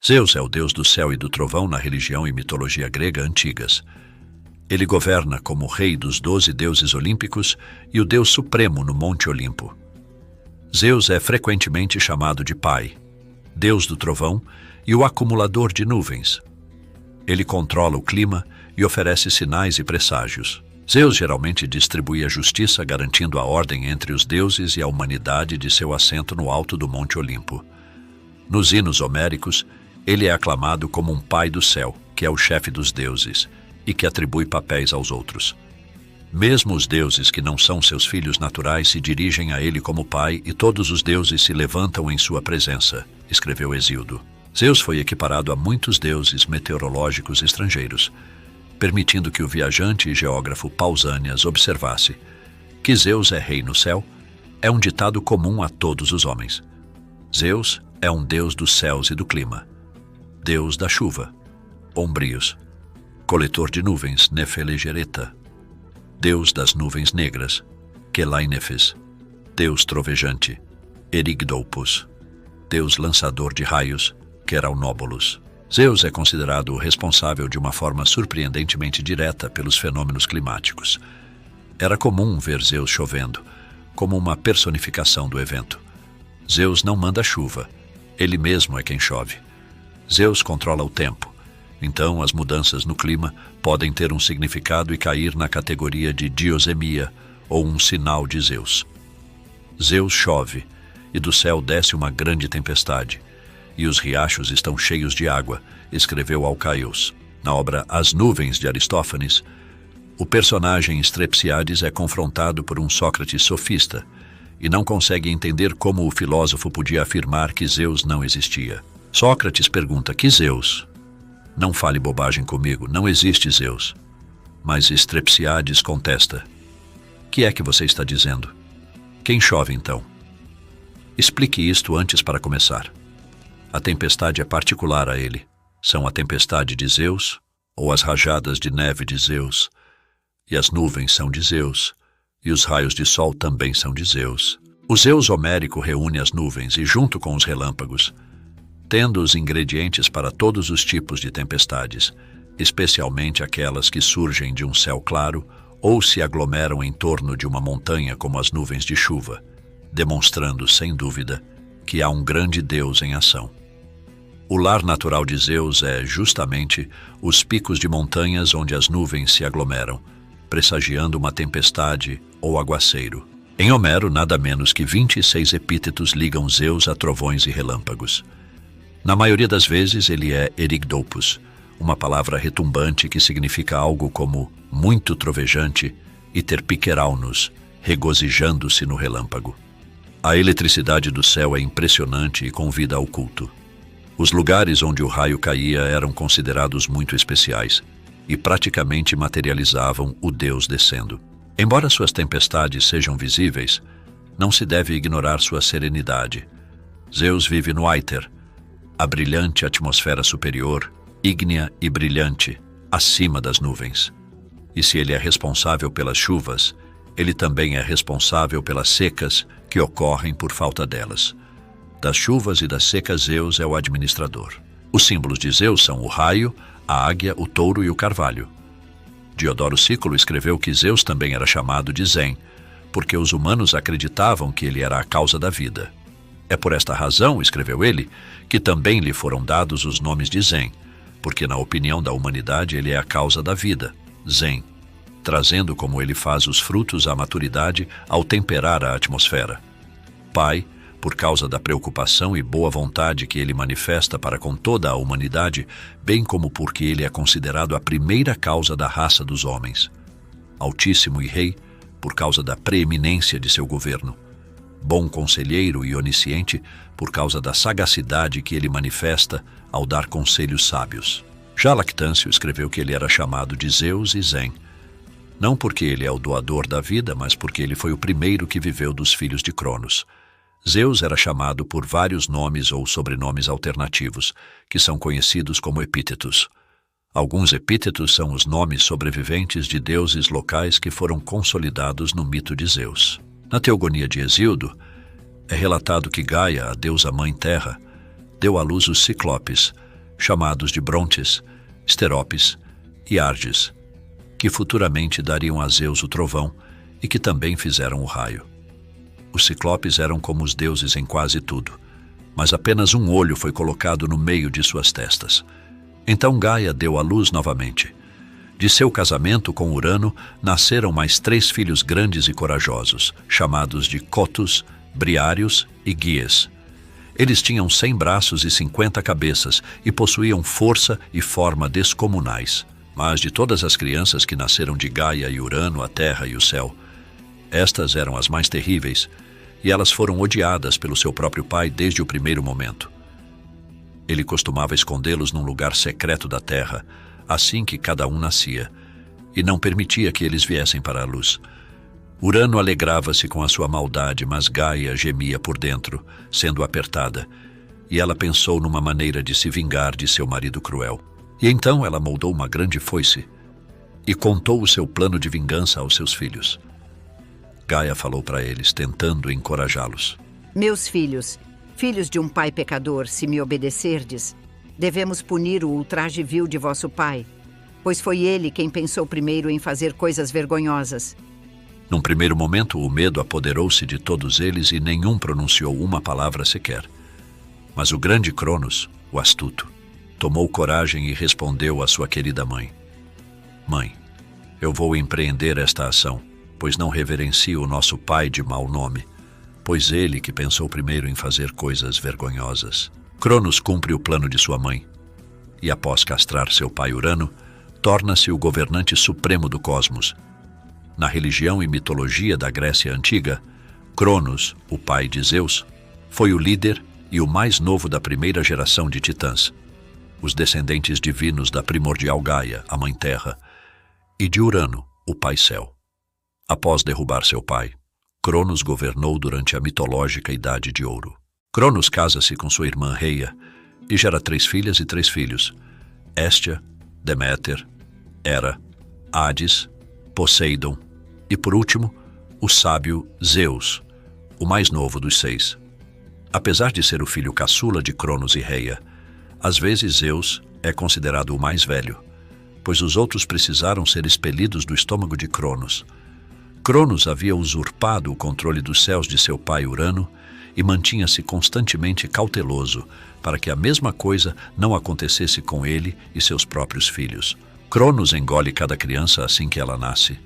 Zeus é o deus do céu e do trovão na religião e mitologia grega antigas. Ele governa como rei dos 12 deuses olímpicos e o deus supremo no Monte Olimpo. Zeus é frequentemente chamado de Pai, deus do trovão e o acumulador de nuvens. Ele controla o clima e oferece sinais e presságios. Zeus geralmente distribui a justiça, garantindo a ordem entre os deuses e a humanidade de seu assento no alto do Monte Olimpo. Nos hinos homéricos, ele é aclamado como um pai do céu, que é o chefe dos deuses, e que atribui papéis aos outros. Mesmo os deuses que não são seus filhos naturais se dirigem a ele como pai e todos os deuses se levantam em sua presença, escreveu Hesíodo. Zeus foi equiparado a muitos deuses meteorológicos estrangeiros, permitindo que o viajante e geógrafo Pausanias observasse que Zeus é rei no céu é um ditado comum a todos os homens. Zeus é um deus dos céus e do clima, deus da chuva, Ombrios, coletor de nuvens, Nefelegereta, deus das nuvens negras, Kelainefes, deus trovejante, Erigdopus, deus lançador de raios, Keraunóbolos. Zeus é considerado o responsável de uma forma surpreendentemente direta pelos fenômenos climáticos. Era comum ver Zeus chovendo, como uma personificação do evento. Zeus não manda chuva, ele mesmo é quem chove. Zeus controla o tempo, então as mudanças no clima podem ter um significado e cair na categoria de diosemia ou um sinal de Zeus. Zeus chove, e do céu desce uma grande tempestade, e os riachos estão cheios de água, escreveu Alcaeus. Na obra As Nuvens, de Aristófanes, o personagem Strepsiades é confrontado por um Sócrates sofista e não consegue entender como o filósofo podia afirmar que Zeus não existia. Sócrates pergunta: que Zeus? Não fale bobagem comigo, não existe Zeus. Mas Strepsiades contesta: que é que você está dizendo? Quem chove então? Explique isto antes para começar. A tempestade é particular a ele. São a tempestade de Zeus ou as rajadas de neve de Zeus. E as nuvens são de Zeus, e os raios de sol também são de Zeus. O Zeus homérico reúne as nuvens e, junto com os relâmpagos, tendo os ingredientes para todos os tipos de tempestades, especialmente aquelas que surgem de um céu claro ou se aglomeram em torno de uma montanha como as nuvens de chuva, demonstrando, sem dúvida, que há um grande Deus em ação. O lar natural de Zeus é, justamente, os picos de montanhas onde as nuvens se aglomeram, pressagiando uma tempestade ou aguaceiro. Em Homero, nada menos que 26 epítetos ligam Zeus a trovões e relâmpagos. Na maioria das vezes, ele é Erigdopus, uma palavra retumbante que significa algo como muito trovejante, e terpiqueraunos, regozijando-se no relâmpago. A eletricidade do céu é impressionante e convida ao culto. Os lugares onde o raio caía eram considerados muito especiais e praticamente materializavam o Deus descendo. Embora suas tempestades sejam visíveis, não se deve ignorar sua serenidade. Zeus vive no Éter, a brilhante atmosfera superior, ígnea e brilhante, acima das nuvens. E se ele é responsável pelas chuvas, ele também é responsável pelas secas que ocorrem por falta delas. Das chuvas e das secas, Zeus é o administrador. Os símbolos de Zeus são o raio, a águia, o touro e o carvalho. Diodoro Sículo escreveu que Zeus também era chamado de Zen, porque os humanos acreditavam que ele era a causa da vida. É por esta razão, escreveu ele, que também lhe foram dados os nomes de Zen, porque na opinião da humanidade ele é a causa da vida, Zen, trazendo como ele faz os frutos à maturidade ao temperar a atmosfera. Pai, por causa da preocupação e boa vontade que ele manifesta para com toda a humanidade, bem como porque ele é considerado a primeira causa da raça dos homens. Altíssimo e Rei, por causa da preeminência de seu governo. Bom conselheiro e onisciente, por causa da sagacidade que ele manifesta ao dar conselhos sábios. Já Lactâncio escreveu que ele era chamado de Zeus e Zen, não porque ele é o doador da vida, mas porque ele foi o primeiro que viveu dos filhos de Cronos. Zeus era chamado por vários nomes ou sobrenomes alternativos, que são conhecidos como epítetos. Alguns epítetos são os nomes sobreviventes de deuses locais que foram consolidados no mito de Zeus. Na Teogonia de Hesíodo, é relatado que Gaia, a deusa mãe terra, deu à luz os ciclopes, chamados de Brontes, Esteropes e Ardes, que futuramente dariam a Zeus o trovão e que também fizeram o raio. Os ciclopes eram como os deuses em quase tudo, mas apenas um olho foi colocado no meio de suas testas. Então Gaia deu à luz novamente. De seu casamento com Urano nasceram mais 3 filhos grandes e corajosos, chamados de Cotus, Briários e Guias. Eles tinham 100 braços e 50 cabeças e possuíam força e forma descomunais. Mas de todas as crianças que nasceram de Gaia e Urano, a terra e o céu, estas eram as mais terríveis, e elas foram odiadas pelo seu próprio pai desde o primeiro momento. Ele costumava escondê-los num lugar secreto da terra, assim que cada um nascia, e não permitia que eles viessem para a luz. Urano alegrava-se com a sua maldade, mas Gaia gemia por dentro, sendo apertada, e ela pensou numa maneira de se vingar de seu marido cruel. E então ela moldou uma grande foice e contou o seu plano de vingança aos seus filhos. Gaia falou para eles, tentando encorajá-los. Meus filhos, filhos de um pai pecador, se me obedecerdes, devemos punir o ultraje vil de vosso pai, pois foi ele quem pensou primeiro em fazer coisas vergonhosas. Num primeiro momento, o medo apoderou-se de todos eles e nenhum pronunciou uma palavra sequer. Mas o grande Cronos, o astuto, tomou coragem e respondeu à sua querida mãe. Mãe, eu vou empreender esta ação, pois não reverencio o nosso pai de mau nome, pois ele que pensou primeiro em fazer coisas vergonhosas. Cronos cumpre o plano de sua mãe, e após castrar seu pai Urano, torna-se o governante supremo do cosmos. Na religião e mitologia da Grécia Antiga, Cronos, o pai de Zeus, foi o líder e o mais novo da primeira geração de titãs, os descendentes divinos da primordial Gaia, a Mãe Terra, e de Urano, o Pai Céu. Após derrubar seu pai, Cronos governou durante a mitológica Idade de Ouro. Cronos casa-se com sua irmã Reia e gera 3 filhas e 3 filhos: Héstia, Deméter, Hera, Hades, Poseidon e, por último, o sábio Zeus, o mais novo dos 6. Apesar de ser o filho caçula de Cronos e Reia, às vezes Zeus é considerado o mais velho, pois os outros precisaram ser expelidos do estômago de Cronos. Cronos havia usurpado o controle dos céus de seu pai Urano e mantinha-se constantemente cauteloso para que a mesma coisa não acontecesse com ele e seus próprios filhos. Cronos engole cada criança assim que ela nasce,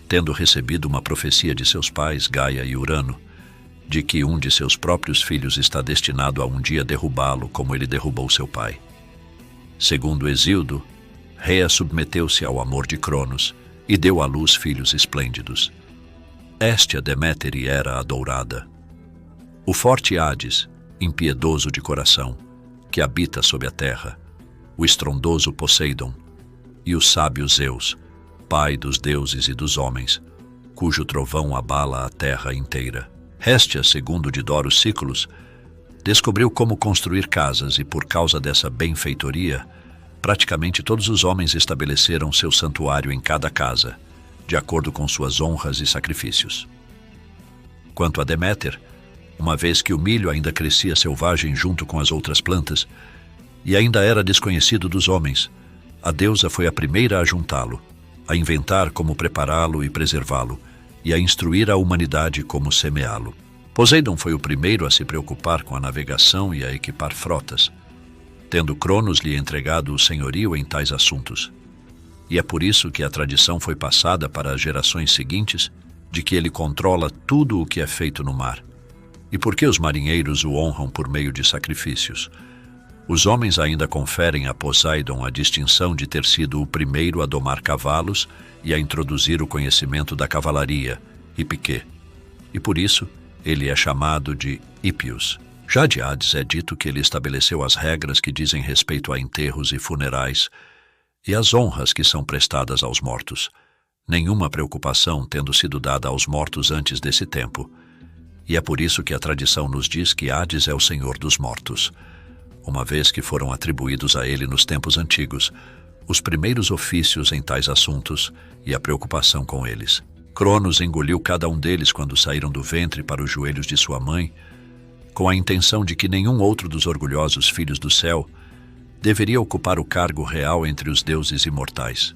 tendo recebido uma profecia de seus pais, Gaia e Urano, de que um de seus próprios filhos está destinado a um dia derrubá-lo como ele derrubou seu pai. Segundo Hesíodo, Reia submeteu-se ao amor de Cronos e deu à luz filhos esplêndidos. Héstia, Deméter e Hera a Dourada. O forte Hades, impiedoso de coração, que habita sob a terra, o estrondoso Poseidon e o sábio Zeus, pai dos deuses e dos homens, cujo trovão abala a terra inteira. Héstia, segundo Didoro Sículos, descobriu como construir casas e, por causa dessa benfeitoria, praticamente todos os homens estabeleceram seu santuário em cada casa, de acordo com suas honras e sacrifícios. Quanto a Deméter, uma vez que o milho ainda crescia selvagem junto com as outras plantas, e ainda era desconhecido dos homens, a deusa foi a primeira a juntá-lo, a inventar como prepará-lo e preservá-lo, e a instruir a humanidade como semeá-lo. Poseidon foi o primeiro a se preocupar com a navegação e a equipar frotas, tendo Cronos lhe entregado o senhorio em tais assuntos. E é por isso que a tradição foi passada para as gerações seguintes de que ele controla tudo o que é feito no mar. E porque os marinheiros o honram por meio de sacrifícios, os homens ainda conferem a Poseidon a distinção de ter sido o primeiro a domar cavalos e a introduzir o conhecimento da cavalaria, Hipiquê. E por isso, ele é chamado de Hípios. Já de Hades é dito que ele estabeleceu as regras que dizem respeito a enterros e funerais e as honras que são prestadas aos mortos, nenhuma preocupação tendo sido dada aos mortos antes desse tempo. E é por isso que a tradição nos diz que Hades é o senhor dos mortos, uma vez que foram atribuídos a ele nos tempos antigos os primeiros ofícios em tais assuntos e a preocupação com eles. Cronos engoliu cada um deles quando saíram do ventre para os joelhos de sua mãe, com a intenção de que nenhum outro dos orgulhosos filhos do céu deveria ocupar o cargo real entre os deuses imortais.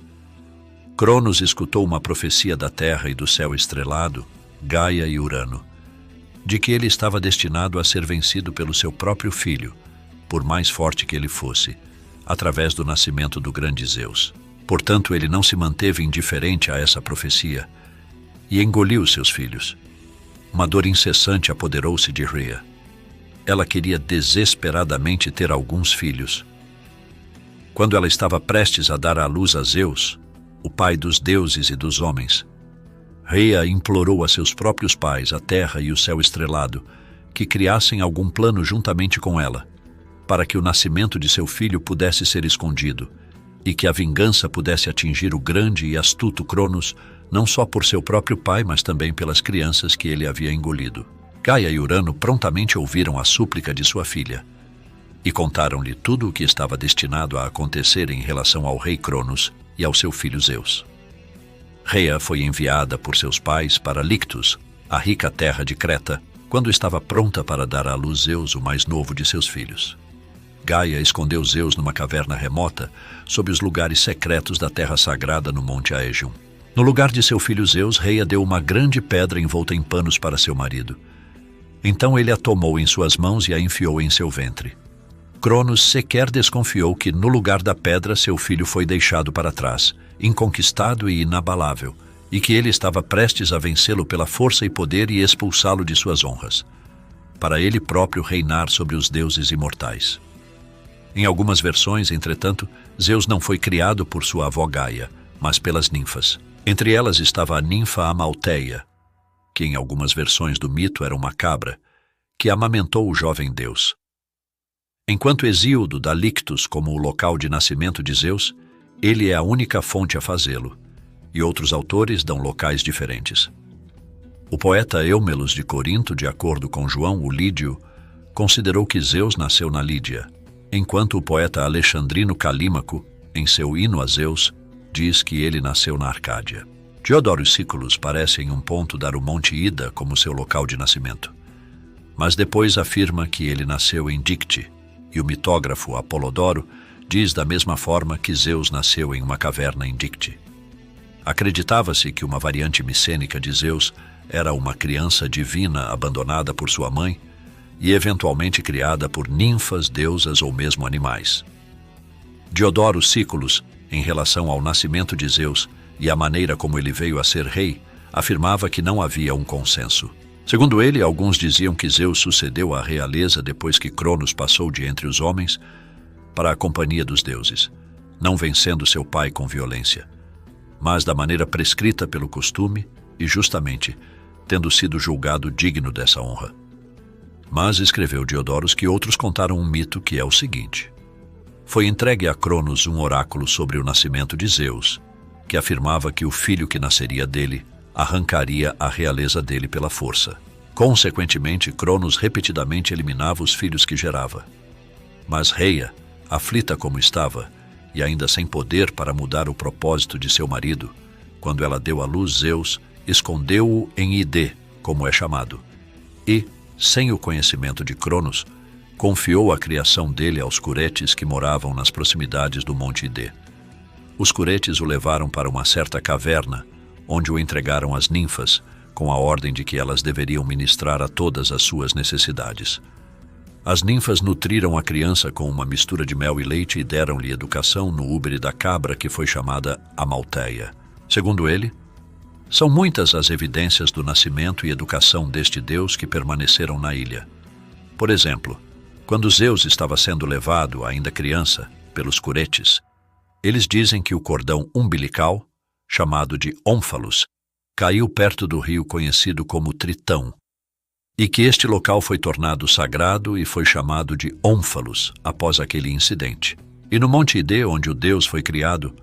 Cronos escutou uma profecia da terra e do céu estrelado, Gaia e Urano, de que ele estava destinado a ser vencido pelo seu próprio filho, por mais forte que ele fosse, através do nascimento do grande Zeus. Portanto, ele não se manteve indiferente a essa profecia e engoliu seus filhos. Uma dor incessante apoderou-se de Rhea. Ela queria desesperadamente ter alguns filhos. Quando ela estava prestes a dar à luz a Zeus, o pai dos deuses e dos homens, Rhea implorou a seus próprios pais, a terra e o céu estrelado, que criassem algum plano juntamente com ela, para que o nascimento de seu filho pudesse ser escondido, e que a vingança pudesse atingir o grande e astuto Cronos, não só por seu próprio pai, mas também pelas crianças que ele havia engolido. Gaia e Urano prontamente ouviram a súplica de sua filha, e contaram-lhe tudo o que estava destinado a acontecer em relação ao rei Cronos e ao seu filho Zeus. Rhea foi enviada por seus pais para Lictos, a rica terra de Creta, quando estava pronta para dar à luz Zeus, o mais novo de seus filhos. Gaia escondeu Zeus numa caverna remota, sob os lugares secretos da terra sagrada no Monte Aegion. No lugar de seu filho Zeus, Rhea deu uma grande pedra envolta em panos para seu marido. Então ele a tomou em suas mãos e a enfiou em seu ventre. Cronos sequer desconfiou que, no lugar da pedra, seu filho foi deixado para trás, inconquistado e inabalável, e que ele estava prestes a vencê-lo pela força e poder e expulsá-lo de suas honras, para ele próprio reinar sobre os deuses imortais. Em algumas versões, entretanto, Zeus não foi criado por sua avó Gaia, mas pelas ninfas. Entre elas estava a ninfa Amalteia, que em algumas versões do mito era uma cabra, que amamentou o jovem deus. Enquanto Hesíodo dá Lictos como o local de nascimento de Zeus, ele é a única fonte a fazê-lo, e outros autores dão locais diferentes. O poeta Eumelos de Corinto, de acordo com João o Lídio, considerou que Zeus nasceu na Lídia, enquanto o poeta alexandrino Calímaco, em seu hino a Zeus, diz que ele nasceu na Arcádia. Diodoro e Sículos parece em um ponto dar o Monte Ida como seu local de nascimento, mas depois afirma que ele nasceu em Dicte, e o mitógrafo Apolodoro diz da mesma forma que Zeus nasceu em uma caverna em Dicte. Acreditava-se que uma variante micênica de Zeus era uma criança divina abandonada por sua mãe e eventualmente criada por ninfas, deusas ou mesmo animais. Diodoro Sículos, em relação ao nascimento de Zeus e a maneira como ele veio a ser rei, afirmava que não havia um consenso. Segundo ele, alguns diziam que Zeus sucedeu à realeza depois que Cronos passou de entre os homens para a companhia dos deuses, não vencendo seu pai com violência, mas da maneira prescrita pelo costume e justamente tendo sido julgado digno dessa honra. Mas escreveu Diodoros que outros contaram um mito que é o seguinte: foi entregue a Cronos um oráculo sobre o nascimento de Zeus, que afirmava que o filho que nasceria dele arrancaria a realeza dele pela força. Consequentemente, Cronos repetidamente eliminava os filhos que gerava. Mas Rhea, aflita como estava, e ainda sem poder para mudar o propósito de seu marido, quando ela deu à luz Zeus, escondeu-o em Ide, como é chamado, e, sem o conhecimento de Cronos, confiou a criação dele aos curetes que moravam nas proximidades do Monte Ide. Os curetes o levaram para uma certa caverna, onde o entregaram às ninfas, com a ordem de que elas deveriam ministrar a todas as suas necessidades. As ninfas nutriram a criança com uma mistura de mel e leite e deram-lhe educação no úbere da cabra que foi chamada Amalteia. Segundo ele, são muitas as evidências do nascimento e educação deste deus que permaneceram na ilha. Por exemplo, quando Zeus estava sendo levado, ainda criança, pelos curetes, eles dizem que o cordão umbilical, chamado de Ómfalos, caiu perto do rio conhecido como Tritão, e que este local foi tornado sagrado e foi chamado de Ómfalos após aquele incidente. E no Monte Ide, onde o deus foi criado,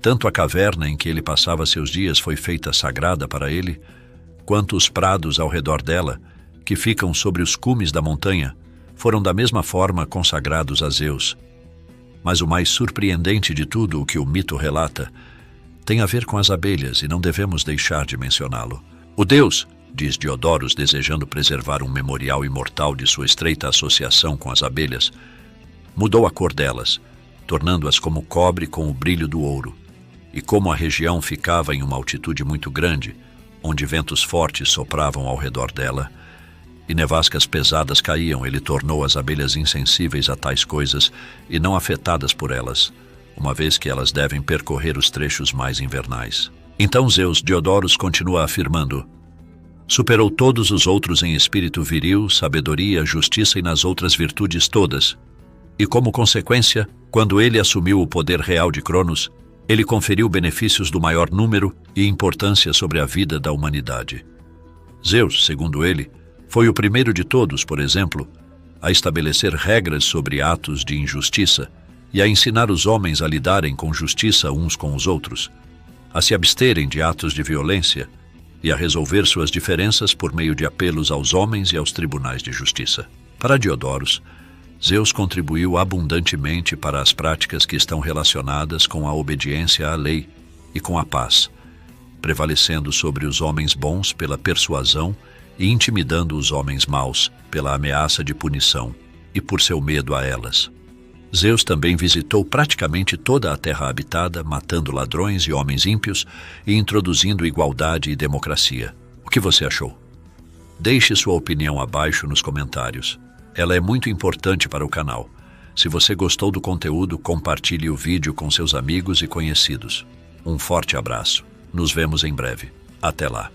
tanto a caverna em que ele passava seus dias foi feita sagrada para ele, quanto os prados ao redor dela, que ficam sobre os cumes da montanha, foram da mesma forma consagrados a Zeus. Mas o mais surpreendente de tudo o que o mito relata tem a ver com as abelhas e não devemos deixar de mencioná-lo. O deus, diz Diodoros, desejando preservar um memorial imortal de sua estreita associação com as abelhas, mudou a cor delas, tornando-as como cobre com o brilho do ouro. E como a região ficava em uma altitude muito grande, onde ventos fortes sopravam ao redor dela, e nevascas pesadas caíam, ele tornou as abelhas insensíveis a tais coisas e não afetadas por elas, uma vez que elas devem percorrer os trechos mais invernais. Então Zeus Diodorus continua afirmando: superou todos os outros em espírito viril, sabedoria, justiça e nas outras virtudes todas. E como consequência, quando ele assumiu o poder real de Cronos, ele conferiu benefícios do maior número e importância sobre a vida da humanidade. Zeus, segundo ele, foi o primeiro de todos, por exemplo, a estabelecer regras sobre atos de injustiça e a ensinar os homens a lidarem com justiça uns com os outros, a se absterem de atos de violência e a resolver suas diferenças por meio de apelos aos homens e aos tribunais de justiça. Para Diodorus, Zeus contribuiu abundantemente para as práticas que estão relacionadas com a obediência à lei e com a paz, prevalecendo sobre os homens bons pela persuasão e intimidando os homens maus pela ameaça de punição e por seu medo a elas. Zeus também visitou praticamente toda a terra habitada, matando ladrões e homens ímpios e introduzindo igualdade e democracia. O que você achou? Deixe sua opinião abaixo nos comentários. Ela é muito importante para o canal. Se você gostou do conteúdo, compartilhe o vídeo com seus amigos e conhecidos. Um forte abraço. Nos vemos em breve. Até lá.